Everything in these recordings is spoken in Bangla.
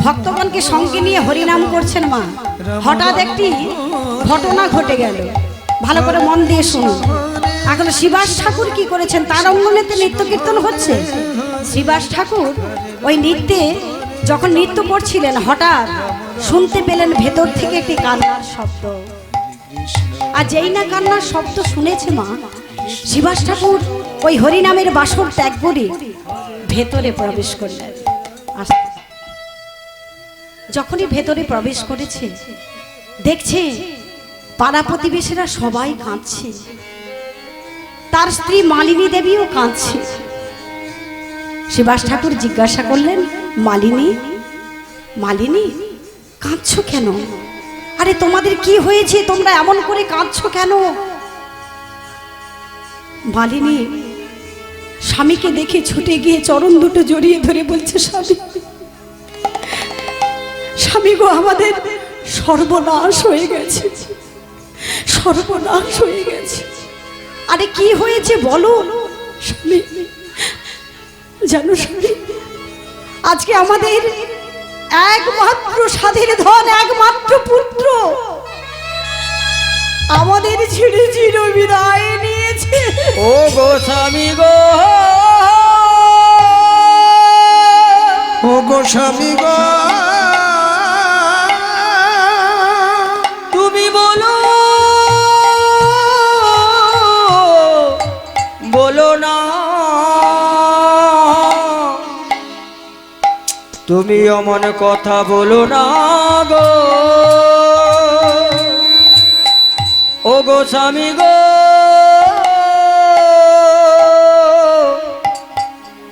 ভক্তগণকে সঙ্গে নিয়ে হরিনাম করছেন মা। হঠাৎ একটি ঘটনা ঘটে গেল, ভালো করে মন দিয়ে শুনুন। এখন শিবাস ঠাকুর কি করেছেন, তার অঙ্গনেতে নৃত্য কীর্তন হচ্ছে। শিবাস ঠাকুর ওই নৃত্যে যখন নৃত্য করছিলেন, হঠাৎ শুনতে পেলেন ভেতর থেকে একটি কান্নার শব্দ। আর যেই না কান্নার শব্দ শুনেছে মা, শিবাস ঠাকুর ওই হরিনামের বাসর ত্যাগ করে ভেতরে প্রবেশ করলেন। যখনই ভেতরে প্রবেশ করেছে, দেখছে পাড়া প্রতিবেশীরা সবাই কাঁদছে, তার স্ত্রী মালিনী দেবীও কাঁদছে। শিবাস ঠাকুর জিজ্ঞাসা করলেন, মালিনী, মালিনী কাঁদছো কেন? আরে তোমাদের কি হয়েছে, তোমরা এমন করে কাঁদছো কেন? মালিনী স্বামীকে দেখে ছুটে গিয়ে চরণ দুটো জড়িয়ে ধরে বলছে, স্বামী, স্বামী গো, আমাদের সর্বনাশ হয়ে গেছে, সর্বনাশ হয়ে গেছে। আরে কি হয়েছে বলো। স্বামী, জানো স্বামী, আজকে আমাদের একমাত্র স্বাধীন ধন, একমাত্র পুত্র আমাদের ছেড়ে চির বিদায় নিয়েছে। ও গো স্বামী গো, ও গো স্বামী গো, তুমি বলো, বলো না, তুমি অমন কথা বলো না গো। ও গো স্বামী গো,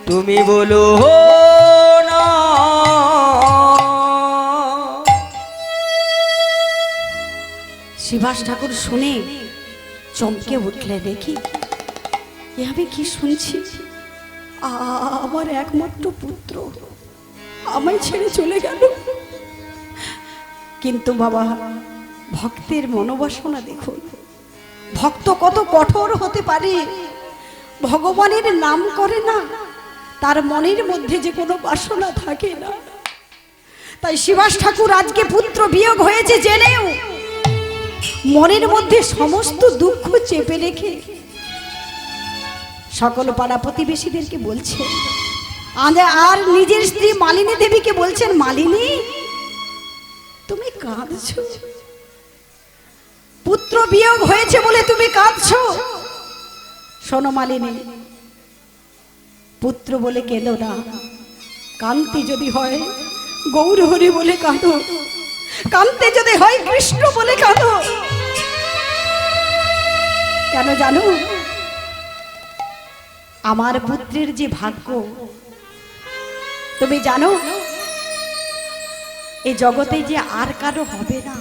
তুমি বলো না। শিবাস ঠাকুর শুনে চমকে উঠলে, দেখি এ আমি কি শুনছি, আমার একমাত্র পুত্র আমায় ছেড়ে চলে গেল। কিন্তু বাবা, ভক্তের মনোবাসনা দেখুন, ভক্ত কত কঠোর হতে পারে। ভগবানের নাম করে না, তার মনের মধ্যে যে কোনো বাসনা থাকে না। তাই শিবাস ঠাকুর আজকে পুত্র বিয়োগ হয়েছে জেনেও মনের মধ্যে সমস্ত দুঃখ চেপে রেখে সকল পাড়া প্রতিবেশীদেরকে বলছে, আর নিজের স্ত্রী মালিনী দেবীকে বলছেন, মালিনী তুমি কাঁদছো, পুত্র বিয়োগ হয়েছে বলে তুমি কাঁদছো। শোনো মালিনী, পুত্র বলে কেঁদো না, কান্তি যদি হয় গৌর হরি বলে কাঁদো, কান্তি যদি হয় কৃষ্ণ বলে কাঁদো। কেন জানো, আমার পুত্রের যে ভাগ্য তুমি জানো, এই জগতে যে আর কারো হবে না।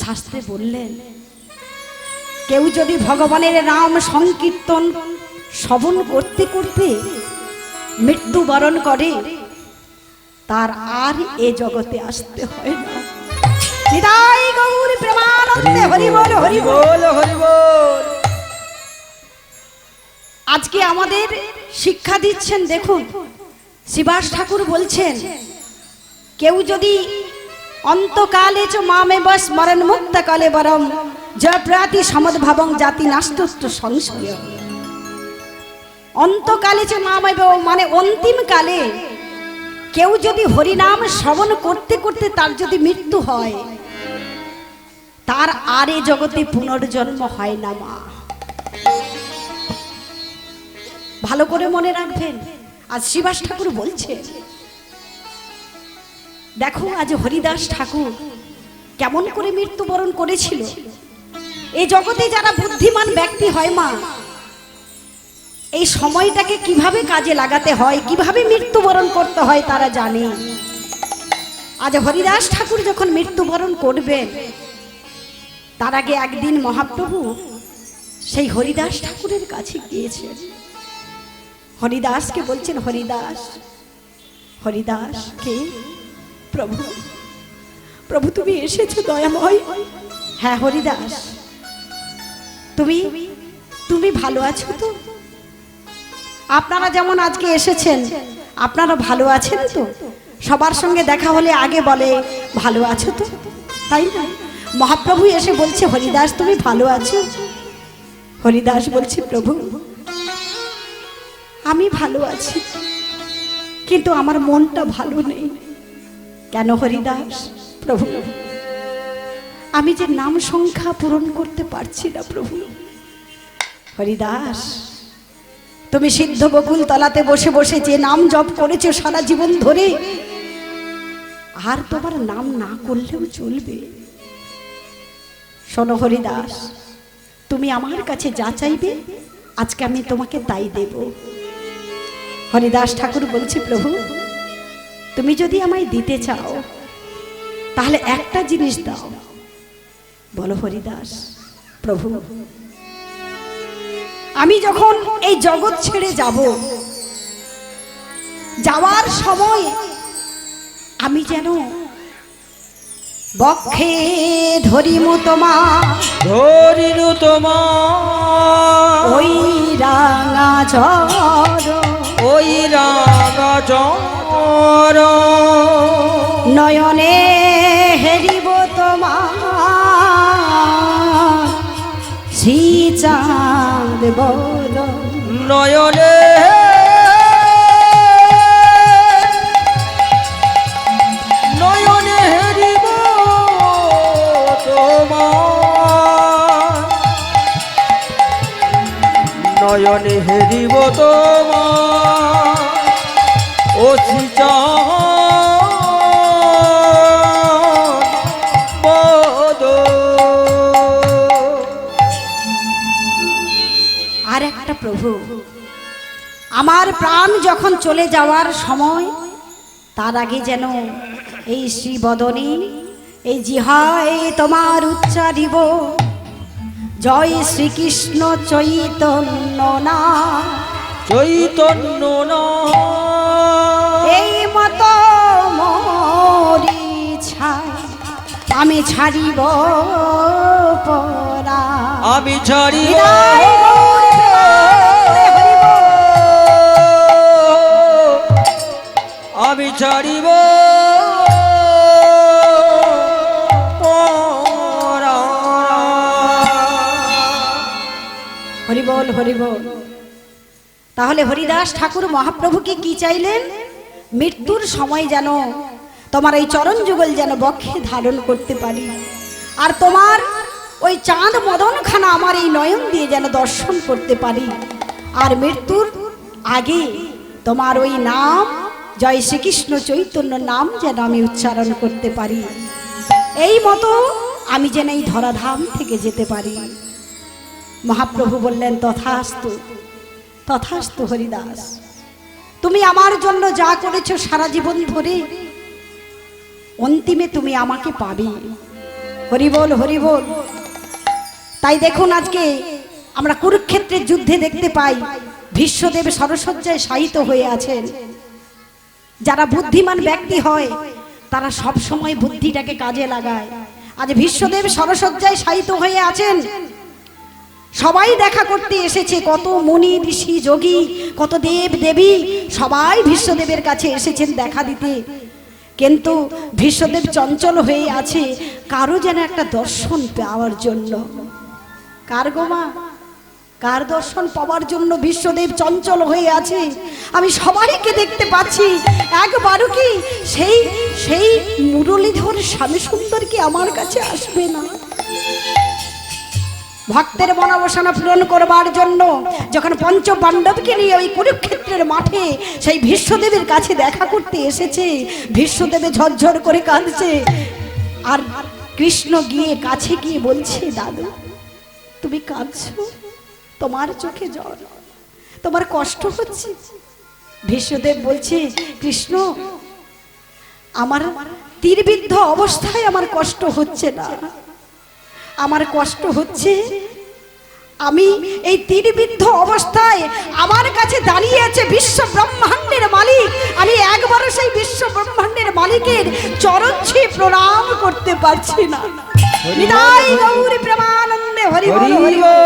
শাস্ত্রে বললেন, কেউ যদি ভগবানের নাম সংকীর্তন শ্রবণ করতে করতে মৃত্যুবরণ করে, তার আর এ জগতে আসতে হয় না। নিতাই গৌর প্রেমানন্দে হরি বল, হরি বল, হরি বল। আজকে আমাদের শিক্ষা দিচ্ছেন, দেখুন শিবাস ঠাকুর বলছেন, কেউ যদি অন্তকালে চ মামেব স্মরণ মুক্ত কালে বরম জয়প্রাতি সমদ্ভাবং জাতি নাস্তস্ত সংশয়। অন্তকালে চ মামেব মানে অন্তিম কালে কেউ যদি হরিনাম শ্রবণ করতে করতে তার যদি মৃত্যু হয়, তার আর এ জগতে পুনর্জন্ম হয় না মা। ভালো করে মনে রাখবেন। আজ শিবাস ঠাকুর বলছে, দেখো আজ হরিদাস ঠাকুর কেমন করে মৃত্যুবরণ করেছিল। এই জগতে যারা বুদ্ধিমান ব্যক্তি হয় মা, এই সময়টাকে কিভাবে কাজে লাগাতে হয়, কিভাবে মৃত্যুবরণ করতে হয় তারা জানে। আজ হরিদাস ঠাকুর যখন মৃত্যুবরণ করবেন, তার আগে একদিন মহাপ্রভু সেই হরিদাস ঠাকুরের কাছে গিয়েছেন। হরিদাসকে বলছেন, হরিদাস, হরিদাস কে? প্রভু, প্রভু তুমি এসেছো দয়াময়। হ্যাঁ হরিদাস, তুমি তুমি ভালো আছো তো? আপনারা যেমন আজকে এসেছেন, আপনারা ভালো আছেন তো? সবার সঙ্গে দেখা হলে আগে বলে ভালো আছো তো, তাই না? মহাপ্রভু এসে বলছে হরিদাস তুমি ভালো আছো? হরিদাস বলছে প্রভু আমি ভালো আছি, কিন্তু আমার মনটা ভালো নেই। কেন হরিদাস? প্রভু আমি যে নাম সংখ্যা পূরণ করতে পারছি না প্রভু। হরিদাস তুমি সিদ্ধ বকুল তলাতে বসে বসে যে নাম জপ করেছো সারা জীবন ধরে, আর তোমার নাম না করলেও চলবে। শোনো হরিদাস, তুমি আমার কাছে যা চাইবে আজকে আমি তোমাকে তাই দেব। হরিদাস ঠাকুর বলছে প্রভু তুমি যদি আমায় দিতে চাও তাহলে একটা জিনিস দাও। বলো হরিদাস। প্রভু আমি যখন এই জগৎ ছেড়ে যাব, যাওয়ার সময় আমি যেন বক্ষে ধরিমু তোমার, ধরিনু তোমার ওই রাঙা চর, ওই রাঙা চর, নয়নে হেরিব তোমার শ্রী চাঁদ বদন, নয়নে নয়নে হেরিব তোমার, নয়নে হেরিব তোমার ও আর একটা প্রভু আমার প্রাণ যখন চলে যাওয়ার সময় তার আগে যেন এই শ্রী বদনে এই জিহায় তোমার উচ্চারিব জয় শ্রীকৃষ্ণ চৈতন্য না, চৈতন্য না, এই মতো মরি ছাই আমি ছাড়িব পরা, আমি ছাড়িব বিদায় গৌর প্রেমানন্দে হরিব। আমি ছাড়িব হরিবল হরিবল। তাহলে হরিদাস ঠাকুর মহাপ্রভুকে কি চাইলেন? মৃত্যুর সময় যেন তোমার এই চরণ যুগল যেন বক্ষে ধারণ করতে পারি, আর তোমার ওই চাঁদ মদনখানা আমার এই নয়ন দিয়ে যেন দর্শন করতে পারি, আর মৃত্যুর আগে তোমার ওই নাম জয় শ্রীকৃষ্ণ চৈতন্য নাম যেন আমি উচ্চারণ করতে পারি, এই মতো আমি যেন এই ধরাধাম থেকে যেতে পারি। মহাপ্রভু বললেন তথাস্তু, তথাস্তু হরিদাস, তুমি আমার জন্য যা করেছো সারা জীবন ধরে অন্তিমে তুমি আমাকে পাবে। হরিবল হরিবল। তাই দেখুন আজকে আমরা কুরুক্ষেত্রের যুদ্ধে দেখতে পাই ভীষ্মদেব সরসজ্জায় শায়িত হয়ে আছেন। যারা বুদ্ধিমান ব্যক্তি হয় তারা সব সময় বুদ্ধিটাকে কাজে লাগায়। আজ ভীষ্মদেব সরসজ্জায় শায়িত হয়ে আছেন, সবাই দেখা করতে এসেছে, কত মুনি ঋষি যোগী কত দেব দেবী সবাই ভীষ্মদেবের কাছে এসেছেন দেখা দিতে, কিন্তু ভীষ্মদেব চঞ্চল হয়ে আছে কারো যেন একটা দর্শন পাওয়ার জন্য। কার গো মা? কার দর্শন পাওয়ার জন্য ভীষ্মদেব চঞ্চল হয়ে আছে? আমি সবাইকে দেখতে পাচ্ছি, একবারও কি সেই সেই মুরলীধর স্বামী সুন্দর কি আমার কাছে আসবে না? ভক্তের মনোবাসনা পূরণ করবার জন্য যখন পঞ্চ পাণ্ডবকে নিয়ে ওই কুরুক্ষেত্রের মাঠে সেই ভীষ্মদেবের কাছে দেখা করতে এসেছে, ভীষ্মদেবে ঝরঝর করে কাঁদছে, আর কৃষ্ণ গিয়ে কাছে গিয়ে বলছে দাদু তুমি কাঁদছো, তোমার চোখে জল, তোমার কষ্ট হচ্ছে। ভীষ্মদেব বলছে কৃষ্ণ আমার তীরবিদ্ধ অবস্থায় আমার কষ্ট হচ্ছে না, আমার কষ্ট হচ্ছে আমি এই তীরবিদ্ধ অবস্থায় আমার কাছে দাঁড়িয়ে আছে বিশ্ব ব্রহ্মাণ্ডের মালিক, আমি একবারও সেই বিশ্ব ব্রহ্মাণ্ডের মালিকের চরণ ছুঁয়ে প্রণাম করতে পারছি না। নিতাই গৌর প্রেমানন্দে হরি বল হরি বল।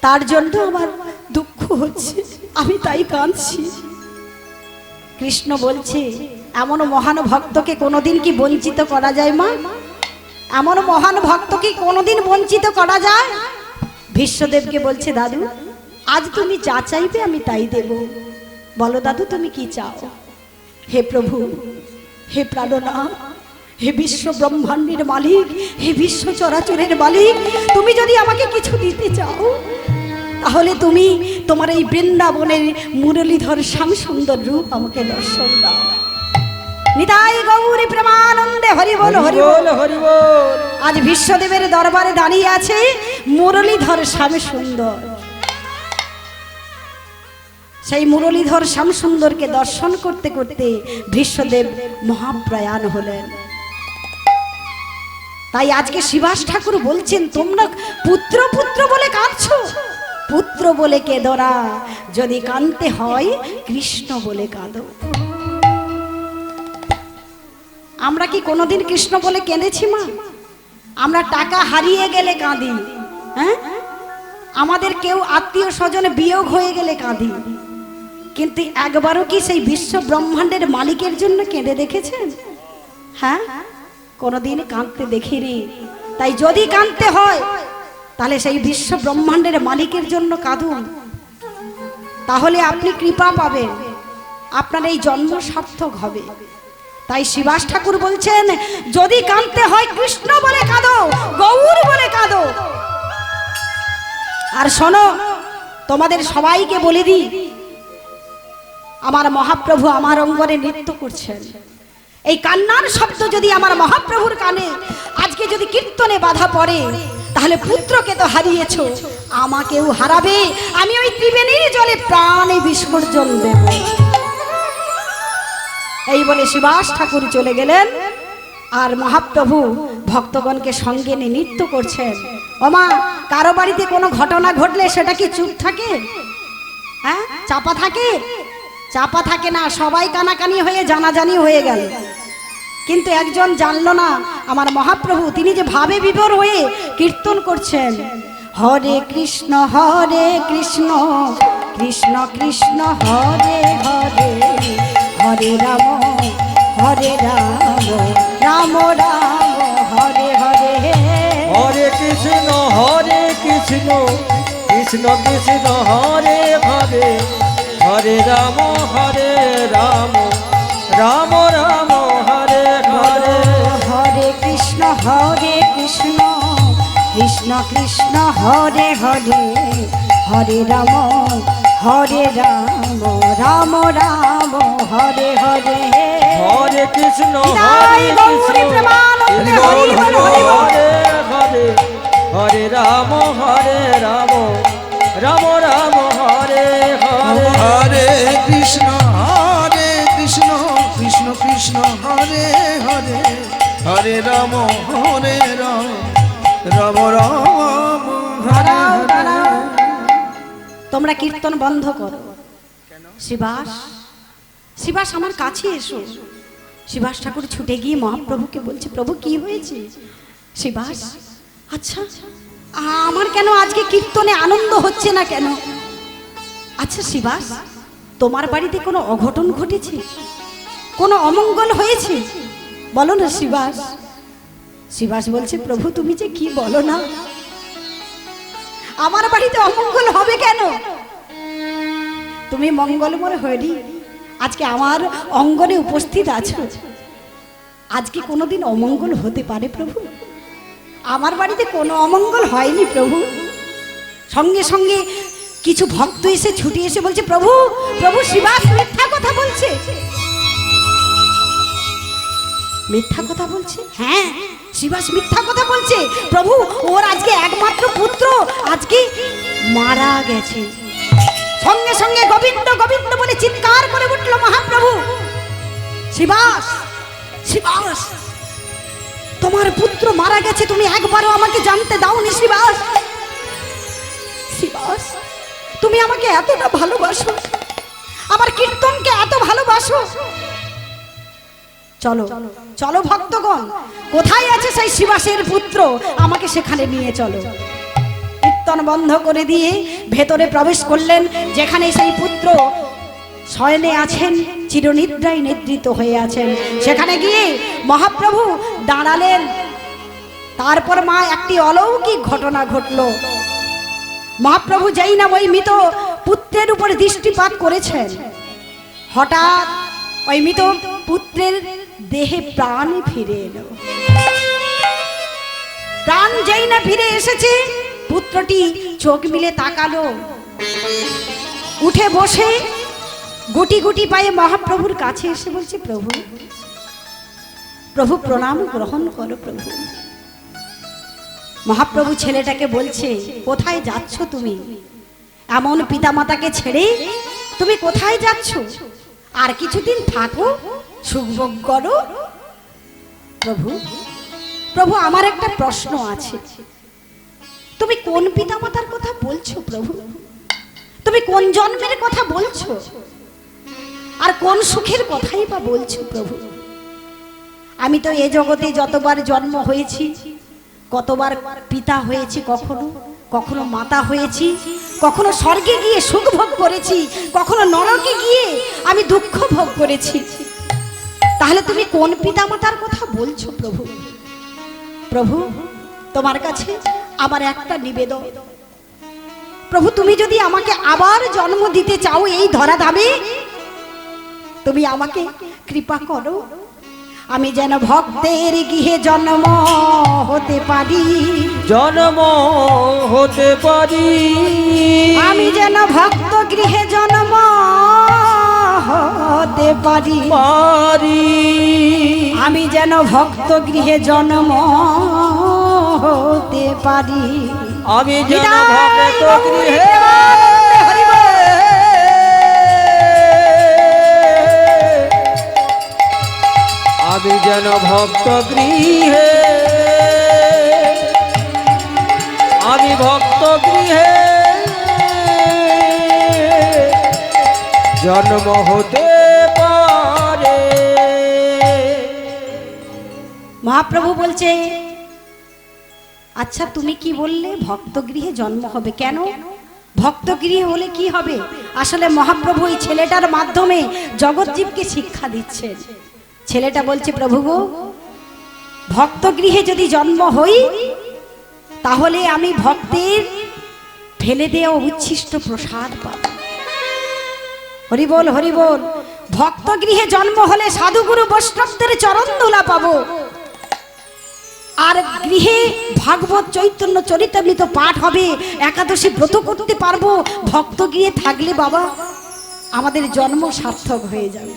তার জন্য আমার দুঃখ হচ্ছে। আমি তাই কাঁদছি। কৃষ্ণ বলছে, এমন মহান ভক্তকে কোনোদিন কি বঞ্চিত করা যায় মা? এমন মহান ভক্তকে কোনোদিন বঞ্চিত করা যায়? ভীষ্মদেবকে বলছে, দাদু আজ তুমি যা চাইবে আমি তাই দেব। বলো দাদু তুমি কি চাও? হে প্রভু, হে প্রাণনাথ, হে বিশ্ব ব্রহ্মাণ্ডের মালিক, হে বিশ্ব চরাচরের মালিক, তুমি যদি আমাকে কিছু দিতে চাও তাহলে তুমি তোমার এই বৃন্দাবনের মুরলীধর শ্যাম সুন্দর রূপ আমাকে দর্শন দাও। নিতাই গৌরী প্রেমানন্দে হরি বল হরি বল হরি বল। আজ বিশ্বদেবের দরবারে দাঁড়িয়ে আছে মুরলীধর শ্যাম সুন্দর। সেই মুরলীধর শ্যাম সুন্দরকে দর্শন করতে করতে বিশ্বদেব মহাপ্রয়াণ হলেন। তাই আজকে শিবাস ঠাকুর বলছেন, তোমরা পুত্র পুত্র বলে কাঁদছো, পুত্র বলে কেঁদো না, যদি কাঁদতে হয় কৃষ্ণ বলে কাঁদো। আমরা কি কোনোদিন কৃষ্ণ বলে কেঁদেছি মা? আমরা টাকা হারিয়ে গেলে কাঁদি, হ্যাঁ, আমাদের কেউ আত্মীয় স্বজনে বিয়োগ হয়ে গেলে কাঁদি, কিন্তু একবারও কি সেই বিশ্ব ব্রহ্মাণ্ডের মালিকের জন্য কেঁদে দেখেছেন? হ্যাঁ, কোনোদিন কাঁদতে দেখিনি। তাই যদি কাঁদতে হয় তাহলে সেই বিশ্ব ব্রহ্মাণ্ডের মালিকের জন্য কাঁদুন, তাহলে আপনি কৃপা পাবেন, আপনার এই জন্ম সার্থক হবে। তাই শিবাস ঠাকুর বলছেন, যদি কাঁদতে হয় কৃষ্ণ বলে কাঁদো, গৌর বলে কাঁদো। আর শোনো, তোমাদের সবাইকে বলে দিই, আমার মহাপ্রভু আমার অঙ্গনে নৃত্য করছেন। এই কান্নার শব্দ যদি আমার মহাপ্রভুর কানে আজকে যদি কীর্তনে বাধা পড়ে, তাহলে পুত্রকে তো হারিয়েছো, আমাকেও হারাবে। আমি ওই ত্রিবেণীর জলে প্রাণে বিসর্জন দেব। এই বলে শিবাস ঠাকুর চলে গেলেন। আর মহাপ্রভু ভক্তগণকে সঙ্গে নিয়ে নৃত্য করছেন। ওমা, কারো বাড়িতে কোনো ঘটনা ঘটলে সেটা কি চুপ থাকে? হ্যাঁ, চাপা থাকে? চাপা থাকে না, সবাই কানাকানি হয়ে জানাজানি হয়ে গেল। কিন্তু একজন জানলো না, আমার মহাপ্রভু তিনি যে ভাবে বিভোর হয়ে কীর্তন করছেন, হরে কৃষ্ণ কৃষ্ণ কৃষ্ণ হরে হরে, হরে রাম রাম রাম হরে হরে, হরে কৃষ্ণ কৃষ্ণ কৃষ্ণ হরে হরে, হরে রাম রাম রাম হরে হরে। হরে কৃষ্ণ কৃষ্ণ কৃষ্ণ হরে হরে, হরে রাম রাম রাম হরে হরে। হরে কৃষ্ণ নিতাই গৌরী প্রেমানন্দে হরি বল হরি বল। হরে হরে, হরে রাম রাম রাম হরে হরে। হরে কৃষ্ণ কৃষ্ণ কৃষ্ণ হরে হরে, হরে রাম রাম রাম হরে হরে। তোমরা কীর্তন বন্ধ করো। শিবাস, শিবাস আমার কাছে এসো। শিবাস ঠাকুর ছুটে গিয়ে মহাপ্রভুকে বলছে, প্রভু কি হয়েছে? শিবাস, আচ্ছা আমার কেন আজকে কীর্তনে আনন্দ হচ্ছে না কেন? আচ্ছা শিবাস, তোমার বাড়িতে কোনো অঘটন ঘটেছে, কোনো অমঙ্গল হয়েছে? বলো না শিবাস। শিবাস বলছে, প্রভু তুমি যে কি বলো না, আমার বাড়িতে অমঙ্গল হবে কেন? তুমি মঙ্গলময় হরি আজকে আমার অঙ্গনে উপস্থিত আছো, আজকে কোনোদিন অমঙ্গল হতে পারে প্রভু? আমার বাড়িতে কোনো অমঙ্গল হয়নি প্রভু। সঙ্গে সঙ্গে কিছু ভক্ত এসে ছুটে এসে বলছে, প্রভু প্রভু শিবাস মিথ্যা কথা বলছে। মিথ্যা কথা বলছে? হ্যাঁ, শিবাস মিথ্যা কথা বলছে প্রভু। ওর আজকে একমাত্র পুত্র আজকে মারা গেছে। সঙ্গে সঙ্গে গোবিন্দ গোবিন্দ বলে চিৎকার করে উঠল মহাপ্রভু। শিবাস, শিবাস, তোমার পুত্র মারা গেছে, তুমি একবারও আমাকে জানতে দাওনি শিবাস। শিবাস, তুমি আমাকে এতটা ভালোবাসো, আমার কীর্তনকে এত ভালোবাসো। চলো চলো ভক্তগণ, কোথায় আছে সেই শিবাসের পুত্র, আমাকে সেখানে নিয়ে চলো। কীর্তন বন্ধ করে দিয়ে ভেতরে প্রবেশ করলেন, যেখানে সেই পুত্র শয়নে আছেন, চিরনিদ্রায় নিদ্রিত হয়ে আছেন। সেখানে গিয়ে মহাপ্রভু দাঁড়ালেন। তারপর মা একটি অলৌকিক ঘটনা ঘটল। মহাপ্রভু যেই না ওই মৃত পুত্রের উপর দৃষ্টিপাত করেছেন, হঠাৎ ওই মৃত পুত্রের দেহে প্রাণ ফিরে এলো। প্রাণ যেই না ফিরে এসেছে, পুত্রটি চোখ মিলে তাকালো, উঠে বসে গুটি গুটি পায়ে মহাপ্রভুর কাছে এসে বলছে, প্রভু প্রভু প্রণাম গ্রহণ করো প্রভু। মহাপ্রভু ছেলেটাকে বলছে, কোথায় যাচ্ছ তুমি? এমন পিতামাতাকে ছেড়ে তুমি কোথায় যাচ্ছ? আর কিছুদিন থাকো, সুখভোগ করো। প্রভু প্রভু আমার একটা প্রশ্ন আছে, তুমি কোন পিতামাতার কথা বলছো প্রভু? তুমি কোন জন্মের কথা বলছো? আর কোন সুখের কথাই বা বলছো প্রভু? আমি তো এ জগতে যতবার জন্ম হয়েছি, কতবার পিতা হয়েছি, কখনো কখনো মাতা হয়েছি, কখনো স্বর্গে গিয়ে সুখ ভোগ করেছি, কখনো নরকে গিয়ে আমি দুঃখ ভোগ করেছি। তাহলে তুমি কোন পিতামাতার কথা বলছো প্রভু? প্রভু তোমার কাছে আমার একটা নিবেদন, প্রভু তুমি যদি আমাকে আবার জন্ম দিতে চাও এই ধরাধামে, তুমি আমাকে কৃপা করো, আমি যেন ভক্তের গৃহে জন্ম হতে পারি, জন্ম হতে পারি। আমি যেন ভক্ত গৃহে জন্ম হতে পারি, আমি যেন ভক্ত গৃহে জন্ম হতে পারি, আমি যেন ভক্ত গৃহে আমি যেন ভক্ত গৃহে আমি ভক্ত গৃহে জন্ম হতে পারে। মহাপ্রভু বলছে, আচ্ছা তুমি কি বললে? ভক্ত গৃহে জন্ম হবে। কেন ভক্ত গৃহে হলে কি হবে? আসলে মহাপ্রভু এই ছেলেটার মাধ্যমে জগৎজীবকে শিক্ষা দিচ্ছেন। ছেলেটা বলছে, প্রভু গো, ভক্ত গৃহে যদি জন্ম হই, তাহলে আমি ভক্তের ফেলে দেওয়া উচ্ছিষ্ট প্রসাদ পাব। হরি বল হরি বল। ভক্ত গৃহে জন্ম হলে সাধুগুরু বৈষ্ণবদের চরণ ধুলা পাবো, আর গৃহে ভাগবত চৈতন্য চরিতামৃত পাঠ হবে, একাদশী ব্রত করতে পারবো। ভক্ত গৃহে থাকলে বাবা আমাদের জন্ম সার্থক হয়ে যাবে।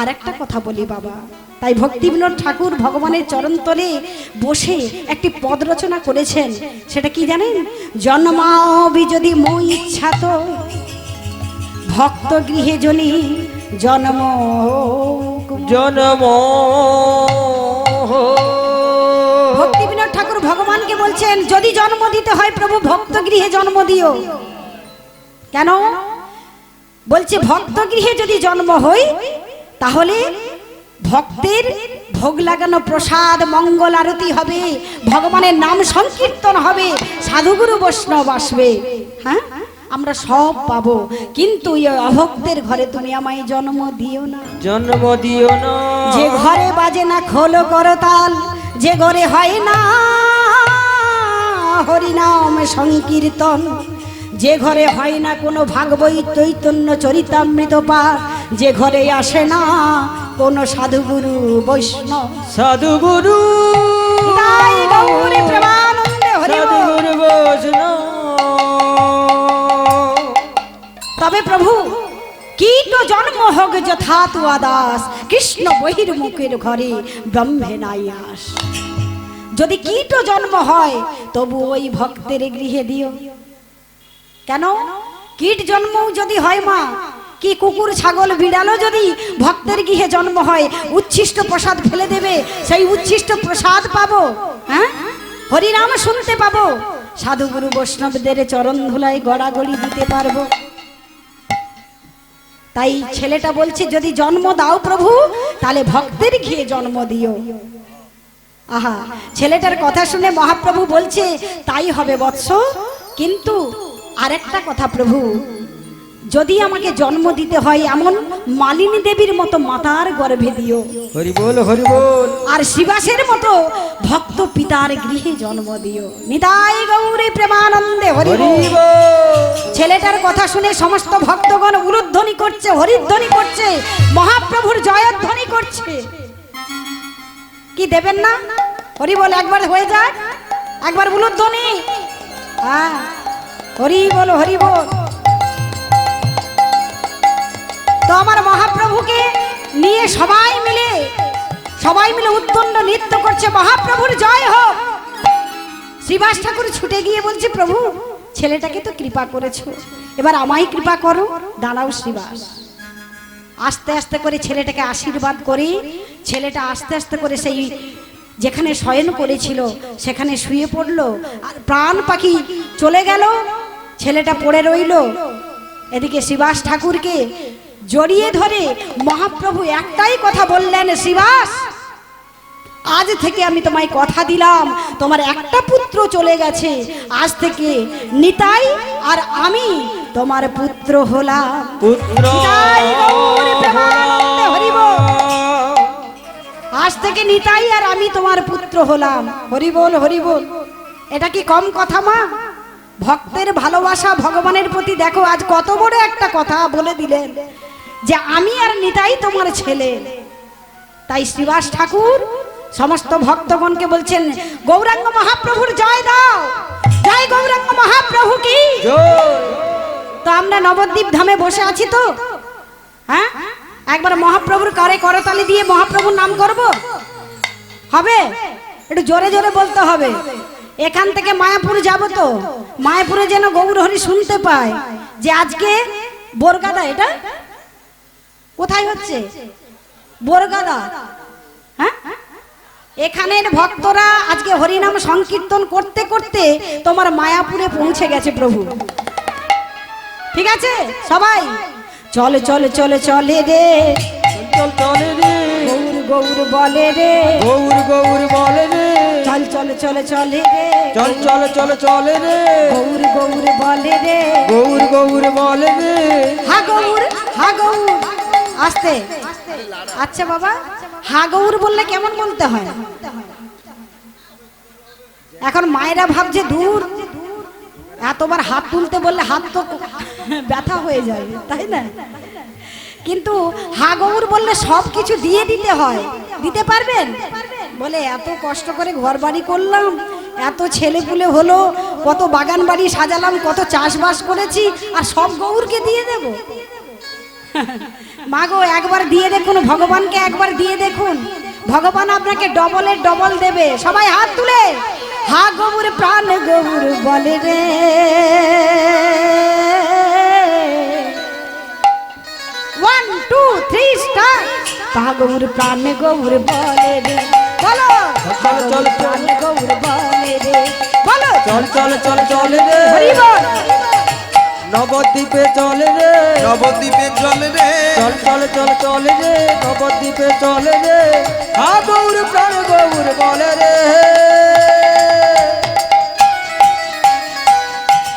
আর একটা কথা বলি বাবা, তাই ভক্তিবিনোদ ঠাকুর ভগবানের চরণ তলে বসে একটি পদ রচনা করেছেন। সেটা কি জানেন? জন্মাবি যদি মই ইচ্ছা তো ভক্ত গৃহে জনি জন্ম জন্ম। ভক্তিবিনোদ ঠাকুর ভগবানকে বলছেন, যদি জন্ম দিতে হয় প্রভু ভক্ত গৃহে জন্ম দিও। কেন বলছে? ভক্ত গৃহে যদি জন্ম হই, তাহলে ভক্তের ভোগ লাগানো প্রসাদ মঙ্গল আরতি হবে, ভগবানের নাম সংকীর্তন হবে, সাধুগুরু বৈষ্ণব আসবে, হ্যাঁ আমরা সব পাবো। কিন্তু অভক্তের ঘরে তুমি আমায় জন্ম দিও না, জন্ম দিও না। যে ঘরে বাজে না খোল করতাল, যে ঘরে হয় না হরিনাম সংকীর্তন, যে ঘরে হয় না কোনো ভাগবত চৈতন্য চরিতামৃত পাঠ, যে ঘরে আসে না কোনো সাধুগুরু বৈষ্ণব, সাধুগুরু তাই গৌরী প্রেমানন্দে হরি বল। সাধুগুরু বৈষ্ণব। তবে প্রভু কীট জন্ম হোক যথা তুয়া দাস, কৃষ্ণ বহির্মুখের ঘরে ব্রহ্মে নাই আস। যদি কীট জন্ম হয় তবু ওই ভক্তের গৃহে দিও। কেন? কীট জন্ম যদি হয় মা, কি কুকুর ছাগল বিড়ালও যদি ভক্তের গৃহে জন্ম হয়, উচ্ছিষ্ট প্রসাদ ফেলে দেবে, সেই উচ্ছিষ্ট প্রসাদ পাবো, হ্যাঁ হরিনাম শুনতে পাবো, সাধুগুরু বৈষ্ণবদের চরণ ধুলায় গড়াগড়ি দিতে পারবো। তাই ছেলেটা বলছে, যদি জন্ম দাও প্রভু, তাহলে ভক্তের গৃহে জন্ম দিও। আহা, ছেলেটার কথা শুনে মহাপ্রভু বলছে তাই হবে বৎস, কিন্তু আরেকটা কথা প্রভু, যদি আমাকে জন্ম দিতে হয় এমন মালিনী দেবীর মতো মাতার গর্ভে দিও, হরি বল হরি বল। আর শিবাসের মতো ভক্ত পিতার গৃহে জন্ম দিও। নিতাই গৌরী প্রেমানন্দে হরি হরি বল। বল। ছেলেটার কথা শুনে সমস্ত ভক্তগণ উলুধ্বনি করছে, হরিধ্বনি করছে, মহাপ্রভুর জয়ধ্বনি করছে। কি দেবেন না? হরি বল একবার হয়ে যাক, একবার উলুধ্বনি। হ্যাঁ, হরি বল হরি বল। তো আমার মহাপ্রভুকে নিয়ে সবাই মিলে উদ্দণ্ড নৃত্য করছে, মহাপ্রভুর জয় হোক। শ্রীবাস ঠাকুর ছুটে গিয়ে বলছে, প্রভু ছেলেটাকে তো কৃপা করেছো, এবার আমায় কৃপা করো। দাঁড়াও শ্রীবাস। আস্তে আস্তে করে ছেলেটাকে আশীর্বাদ করে, ছেলেটা আস্তে আস্তে করে সেই যেখানে শয়ন করেছিল সেখানে শুয়ে পড়লো। আর প্রাণ পাখি চলে গেল, ছেলেটা পড়ে রইল। এদিকে শ্রীবাস ঠাকুরকে জড়িয়ে ধরে মহাপ্রভু একটাই কথা বললেন, শ্রীবাস আজ থেকে আমি তোমায় কথা দিলাম, তোমার একটা পুত্র চলে গেছে, আজ থেকে নিতাই আর আমি তোমার পুত্র হলাম। পুত্র নিতাই গৌর প্রেমানন্দে হরি বল। আজ থেকে নিতাই আর আমি তোমার পুত্র হলাম। হরি বল হরি বল। এটা কি কম কথা মা? ভক্তের ভালোবাসা ভগবানের প্রতি দেখো, আজ কত বড় একটা কথা বলে দিলেন যে আমি আর নিতাই তোমার ছেলে। তাই শ্রীবাস ঠাকুর সমস্ত ভক্তগণকে বলছেন, গৌরাঙ্গ মহাপ্রভুর জয় দাও, জয় গৌরাঙ্গ মহাপ্রভু কি। তো আমরা নবদ্বীপ ধামে বসে আছি তো, হ্যাঁ, একবার মহাপ্রভুর করে করতালি দিয়ে মহাপ্রভুর নাম করব, হবে? একটু জোরে জোরে বলতে হবে। এখান থেকে মায়াপুর যাব, তো মায়াপুরে যেন গৌর হরি শুনতে পায় যে আজকে বোরগাদা, এটা কোথায় হচ্ছে? বোরগাদা, হ্যাঁ, এখানের ভক্তরা আজকে হরিনাম সংকীর্তন করতে করতে তোমার মায়াপুরে পৌঁছে গেছে প্রভু। ঠিক আছে সবাই, চলে চলে চলে চলে রে, চল চলে রে, গৌর গৌর বলে রে, গৌর গৌর বলে রে, চল চলে চলে চলে রে, চল চলে চলে চলে রে, গৌর গৌর বলে রে, গৌর গৌর বলে রে। হা গৌর হা গৌর। আস্তে, আচ্ছা বাবা, হা গৌর বললে কেমন বলতে হয়? এখন মায়েরা ভাবছে দূর, এতবার হাত তুলতে বললে হাত তো ব্যথা হয়ে যায়, তাই না? কিন্তু হা গৌর বললে সব কিছু দিয়ে দিতে হয়। দিতে পারবেন? বলে এত কষ্ট করে ঘর বাড়ি করলাম, এত ছেলে পুলে হলো, কত বাগান বাড়ি সাজালাম, কত চাষবাস করেছি, আর সব গৌরকে দিয়ে দেব? মাগো একবার দিয়ে দেখুন, ভগবানকে একবার দিয়ে দেখুন, ভগবান আপনাকে ডবলের ডবল দেবে। সবাই হাত তুলে হা গৌর প্রাণ গৌর বলে রে, 1 2 3 স্টার্ট। হা গৌর প্রাণ গৌর বলে রে, বলো চল চল প্রাণ গৌর বলে রে, বলো চল চল চল চলে রে, হরি বল। নবদ্বীপে চলে রে, নবদ্বীপে চলে রে, চল চল চল চলে রে, নবদ্বীপে চলে রে, হা গৌর প্রাণ গৌর বলে রে,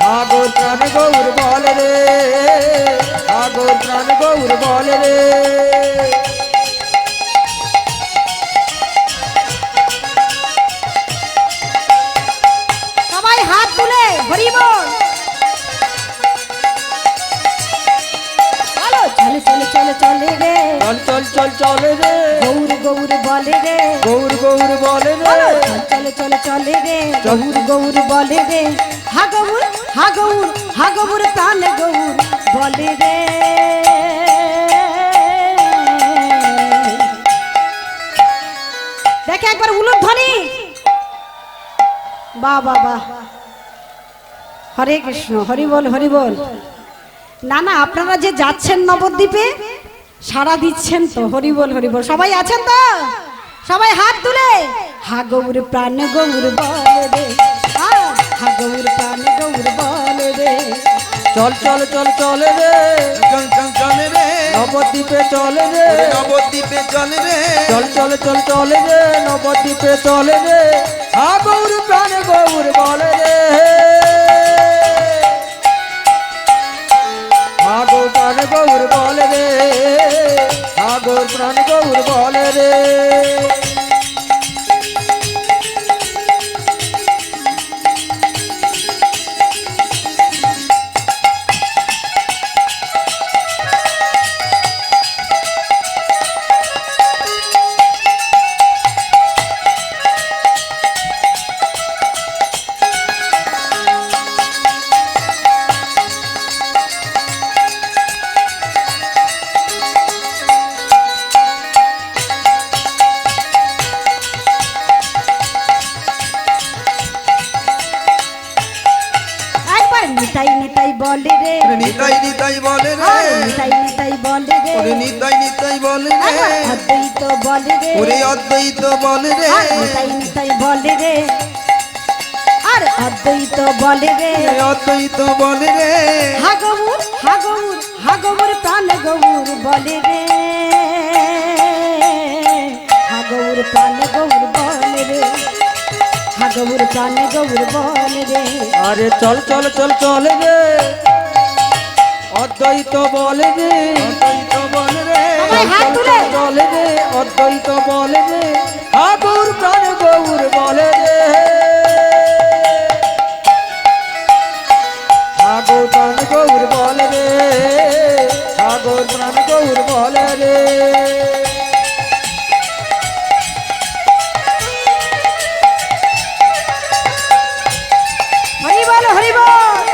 হা গৌর প্রাণ গৌর বলে রে, হা গৌর প্রাণ গৌর বলে রে। সবাই হাত তুলে হরি বল। বলো চলে চলে চলে চলে রে, চল চল চল চলে রে, গৌর গৌর বলে রে, গৌর গৌর বলে রে, বলো চলে চলে চলে রে, গৌর গৌর বলে রে, হা গৌর হা গৌর হা গৌর প্রাণ গৌর বলে রে। দেখে একবার উলুধ্বনি। বাহ বাহ বাহ, হরে কৃষ্ণ, হরি বল হরি বল। না না, আপনারা যে যাচ্ছেন নবদ্বীপে সাড়া দিচ্ছেন তো, হরি বল হরি বল। সবাই আছেন তো? সবাই হাত তুলে হা গৌর প্রাণ গৌর বলে রে, হা গৌর প্রাণ গৌর বলে রে, চল চল চল চলে রে, চল চল চলে রে, নবদ্বীপে চলে রে নবদ্বীপে চল রে চল চল চল চলে রে নবদ্বীপে চলে রে হা গৌর প্রাণ গৌর বলে রে হা গৌর প্রাণ গৌর বলে রে হা গৌর প্রাণ গৌর বলে রে একবার নিতাই নিতাই বলে রে নিতাই নিতাই বলে রে আর নিতাই নিতাই বলে রে ওরে নিতাই নিতাই বলে রে একবার অদ্বৈত বলে রে ওরে অদ্বৈত বলে রে আর নিতাই নিতাই বলে রে আর অদ্বৈত বলে রে অদ্বৈত বলে রে হাগবুর হাগবুর হাগবুর প্রাণ গৌর বলে রে হাগবুর প্রাণ গৌর বলে রে হাগবুর প্রাণ গৌর বলে রে আরে চল চল চল চলে রে অদ্বৈত বলে রে অদ্বৈত বলে রে সবাই হাত তুলে বলে রে অদ্বৈত বলে রে হা গৌর প্রাণ গৌর বলে রে হা গৌর প্রাণ গৌর বলে রে হা গৌর প্রাণ গৌর বলে রে হরি বল হরি বল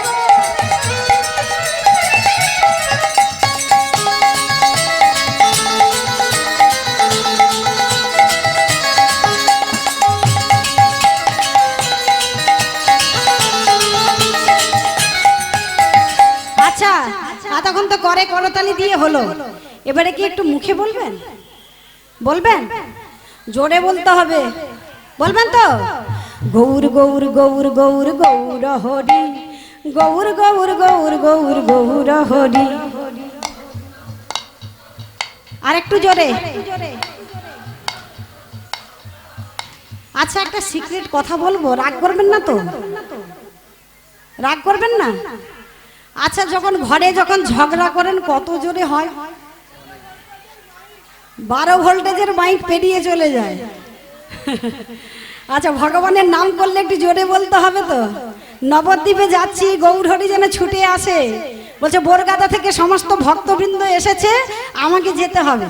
আচ্ছা এতক্ষণ তো করে করতালি দিয়ে হলো এবারে কি একটু মুখে বলবেন বলবেন জোরে বলতে হবে বলবেন তো গৌর গৌর গৌর গৌর গৌর হরি গৌর গৌর গৌর গৌর গৌর হরি আর একটু জোরে আচ্ছা একটা সিক্রেট কথা বলবো রাগ করবেন না তো রাগ করবেন না আচ্ছা যখন ঘরে যখন ঝগড়া করেন কত জোরে হয় 12 ভোল্টেজের মাইক পেরিয়ে চলে যায় আচ্ছা ভগবানের নাম করলে একটু জোরে বলতে হবে তো নবদ্বীপে যাচ্ছি গৌরহরি যেন ছুটে আসে বলছে বোরগাদা থেকে সমস্ত ভক্তবৃন্দ এসেছে আমাকে যেতে হবে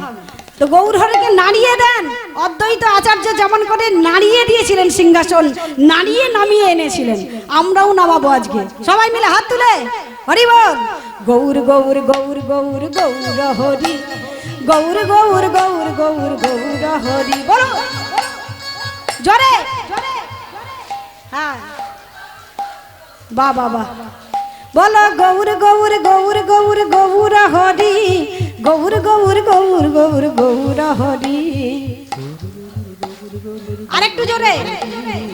তো গৌরহরিকে নাড়িয়ে দেন অদ্বৈত আচার্য যেমন করে নাড়িয়ে দিয়েছিলেন সিংহাসন নাড়িয়ে নামিয়ে এনেছিলেন আমরাও নামাবো আজকে সবাই মিলে হাত তুলে হরি বল গৌর গৌর গৌর গৌর গৌর হরি গৌর গৌর গৌর গৌর গৌর হরি বলো জোরে হ্যাঁ বা বাবা বলো গৌর গৌর গৌর গৌর গৌর হরি গৌর গৌর গৌর গৌর গৌর হরি আরেকটু জোরে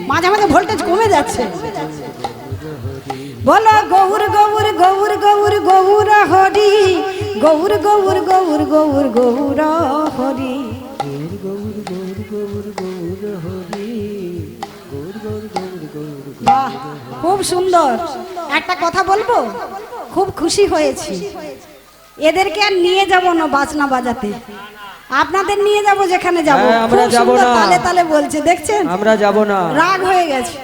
মাঝে মাঝে ভোল্টেজ কমে যাচ্ছে বলো গৌর গৌর গৌর গৌর গৌর হরি গৌর গৌর গৌর গৌর গৌর হরি বাহ খুব সুন্দর একটা কথা বলবো খুব খুশি হয়েছি এদেরকে আর নিয়ে যাব না বাজনা বাজাতে আপনাদের নিয়ে যাব যেখানে যাব হ্যাঁ, আমরা খুব যাব সুন্দর না। তালে তালে বলছে দেখছেন আমরা যাব না রাগ হয়ে গেছে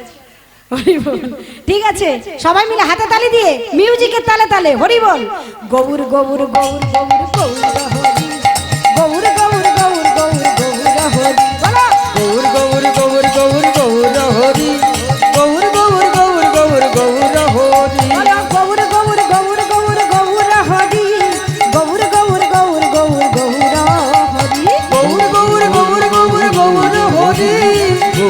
হরি বল। ঠিক আছে সবাই মিলে হাতে তালি দিয়ে মিউজিকের তালে তালে হরি বল গৌর গৌর গৌর গৌর গৌর হরি গৌর গৌর গৌর গৌর গৌর হরি বলো গৌর গৌর গৌর গৌর গৌর হরি গৌর গৌর গৌর গৌর গৌর হরি বলো গৌর গৌর গৌর গৌর গৌর হরি গৌর গৌর গৌর গৌর গৌর হরি গৌর গৌর গৌর গৌর গৌর হরি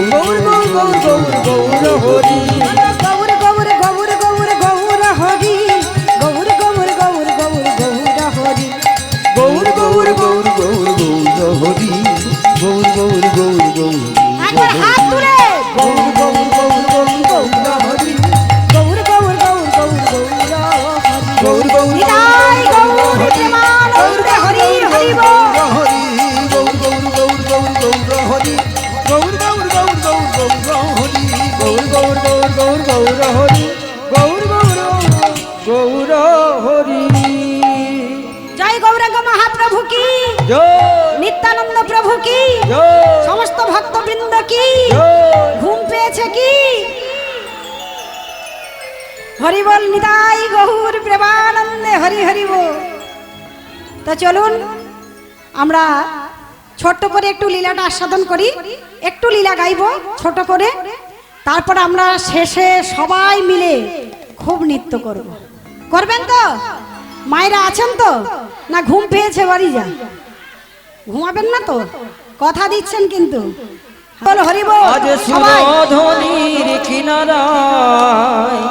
গৌর গৌর গৌর গৌর গৌর হরি গৌর গৌর গৌর গৌর গৌর হরি গৌর গৌর গৌর গৌর গৌর হরি গৌর গৌর গৌর গৌর গৌর কি, জয় নিত্যানন্দ প্রভু কি, জয় সমস্ত ভক্তবৃন্দ কি, জয় ঘুম পেয়েছে কি? হরি বল নিতাই গৌর প্রেমানন্দে হরি হরি বল। তো চলুন আমরা ছোট্ট করে একটু লীলাটা আস্বাদন করি, একটু লীলা গাইবো ছোট করে, তারপর আমরা শেষে সবাই মিলে খুব নৃত্য করব। করবেন তো? মায়েরা আছেন তো? না ঘুম পেয়েছে বাড়ি যা? ঘুমাবেন না তো? কথা দিচ্ছেন কিন্তু। বল হরি বল আজ সবাই। সুরধনির কিনারায়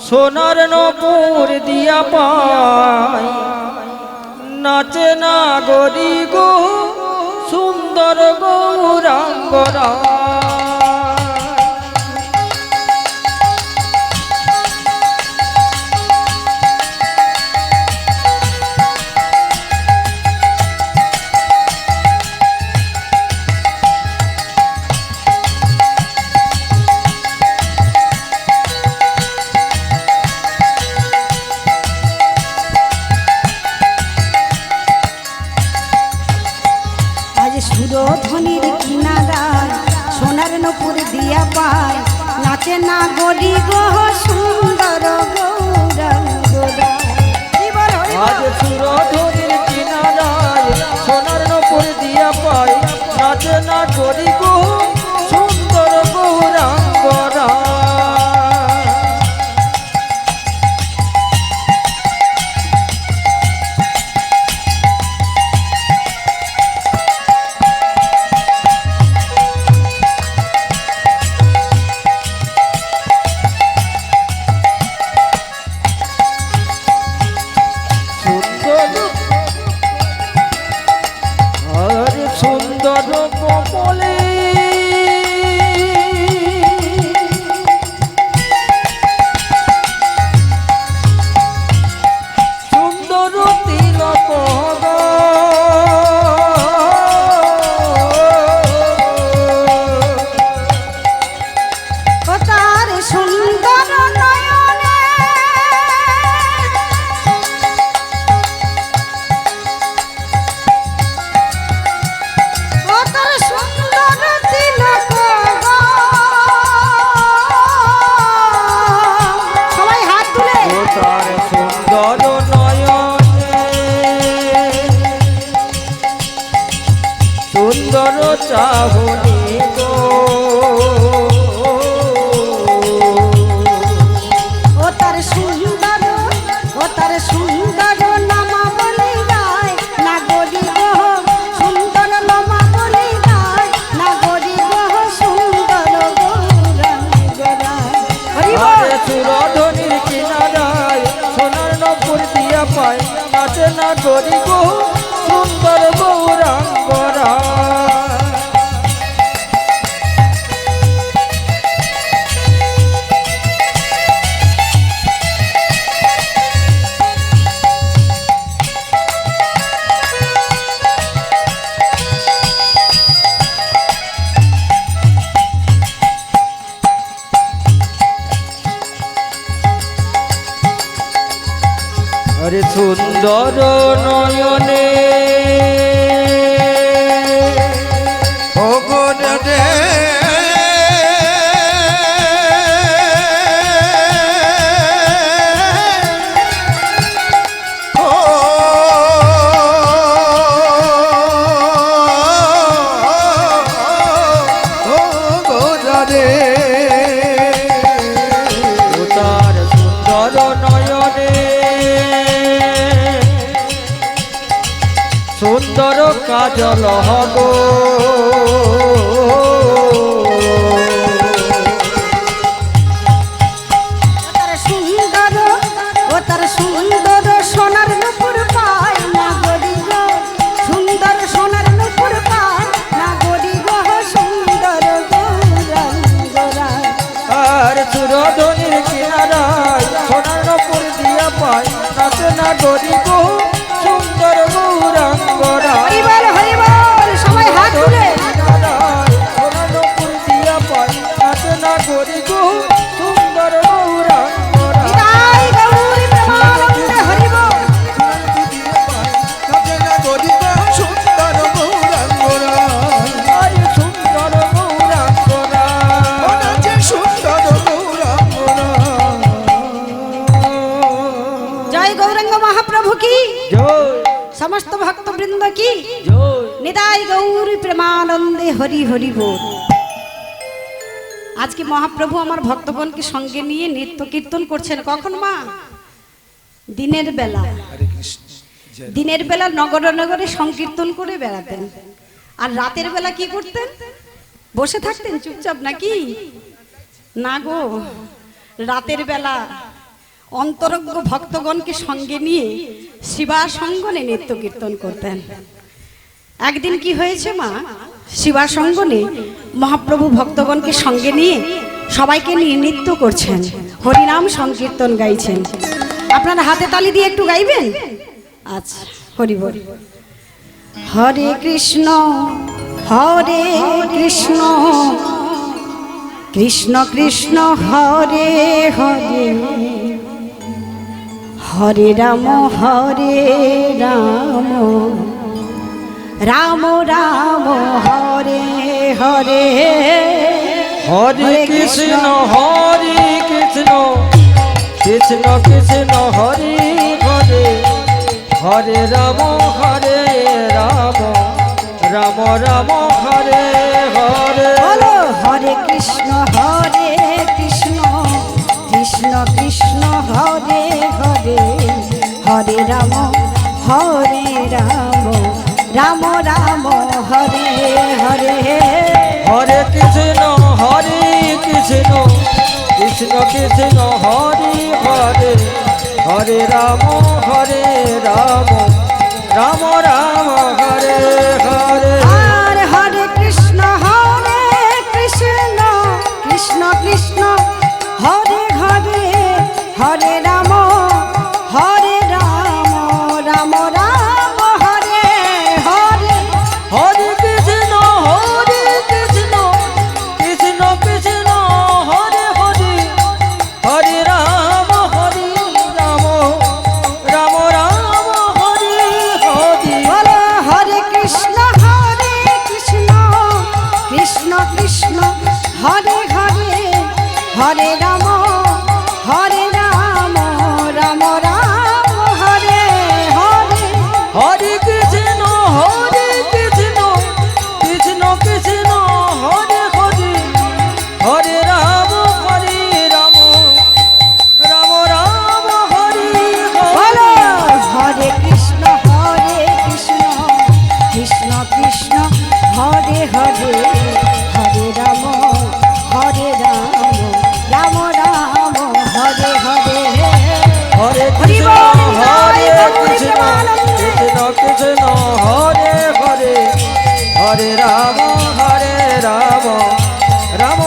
সোনার নপুর দিয়া পায়, নাচে না গরি গো সুন্দর গৌরাঙ্গরা। আজ সুরধনির কিনারায় সোনার নপুর দিয়া পায়, নাচে না গরি গো সুন্দর গৌরাঙ্গরা। কি বল হরি বল? আজ সুরধনির কিনারায় সোনার নপুর দিয়া পায়, নাচে না গরি গো সুন্দর গৌরাঙ্গরা। সুন্দর কমলে সুন্দর তিলক ও তার সুন্দর নয়নে ও তার সুন্দর তিলক গো। সবাই হাত তুলে ও তার সুন্দর নয়নে সুন্দর চাহনি গো। ও তার সুন্দর ও তার সুন্দর নামা বলে গায় না গরি গো সুন্দর নামা বলে গায় না গরি গো সুন্দর গৌরাঙ্গরা। হরি বল। আরে সুরধনির কিনারায় সোনার নপুর দিয়া পায়, নাচে না গরি গো সুন্দর গৌরাঙ্গরা। আরে সুন্দর নয়নে ও গো রে ও গো রে ও তার সুন্দর নয়নে সুন্দর কাজল হগো। ও তার সুন্দর সোনার নুপুর পায় না গরি গো সুন্দর সোনার নুপুর পায় না গরি গো সুন্দর গৌরাঙ্গরা। আর সুরধনির কিনারায় সোনার নপুর দিয়া পায়, নাচে না গরি গো সুন্দর গৌরাঙ্গরা। হরি বল হরি বল সবাই হাত তুলে। সোনার নপুর দিয়া পায়, নাচে না গরি গো সুন্দর গৌরাঙ্গরা। নিতাই গৌর প্রেমানন্দে হরি বল। নাচে না গৌরাঙ্গ মহাপ্রভু কি, জয় সমস্ত ভক্তবৃন্দ কি, জয়। নিতাই গৌর প্রেমানন্দে হরি হরি বল। আজকে মহাপ্রভু আমার ভক্তগণকে সঙ্গে নিয়ে নৃত্য কীর্তন করছেন। কখন মা? দিনের বেলা। দিনের বেলা নগরে নগরে সংকীর্তন করে বেড়াতেন, আর রাতের বেলা কি করতেন? বসে থাকতেন চুপচাপ নাকি? না গো, রাতের বেলা অন্তরঙ্গ ভক্তগণকে সঙ্গে নিয়ে শিবাসঙ্গনে নৃত্য কীর্তন করতেন। একদিন কি হয়েছে মা? শিবাসঙ্গনে মহাপ্রভু ভক্তগণকে সঙ্গে নিয়ে সবাইকে নিয়ে নৃত্য করছেন, হরিনাম সংকীর্তন গাইছেন। আপনারা হাতে তালি দিয়ে একটু গাইবেন? আচ্ছা, হরি বল। হরে কৃষ্ণ হরে কৃষ্ণ কৃষ্ণ কৃষ্ণ হরে হরে হরে রাম রাম রাম হরে হরে। হরে কৃষ্ণ কৃষ্ণ কৃষ্ণ হরে হরে হরে রাম রাম রাম হরে হরে। বলো হরে কৃষ্ণ কৃষ্ণ কৃষ্ণ হরে হরে হরে রাম রাম রাম হরে হরে। হরে কৃষ্ণ কৃষ্ণ কৃষ্ণ হরে হরে হরে রাম রাম রাম হরে হরে। আর হরে কৃষ্ণ কৃষ্ণ কৃষ্ণ হরে হরে হরে রাম রাম রাম হরে হরে। হরে কৃষ্ণ কৃষ্ণ কৃষ্ণ হরে হরে হরে রাম রাম রাম হরে হরে। বলো হরে কৃষ্ণ কৃষ্ণ কৃষ্ণ হরে হরে হরে রাম রাম রাম হরে হরে। হরে কৃষ্ণ কৃষ্ণ কৃষ্ণ হরে হরে হরে রাম রাম রাম হরে বলো হরে। হরে কৃষ্ণ কৃষ্ণ কৃষ্ণ হরে হরে হরে রাম রাম রাম হরে হরে। হরে হরি কৃষ্ণ বল, হরে নিতাই গৌর কৃষ্ণ প্রেমানন্দে। কৃষ্ণ কৃষ্ণ হরে হরে হরে রাম রাম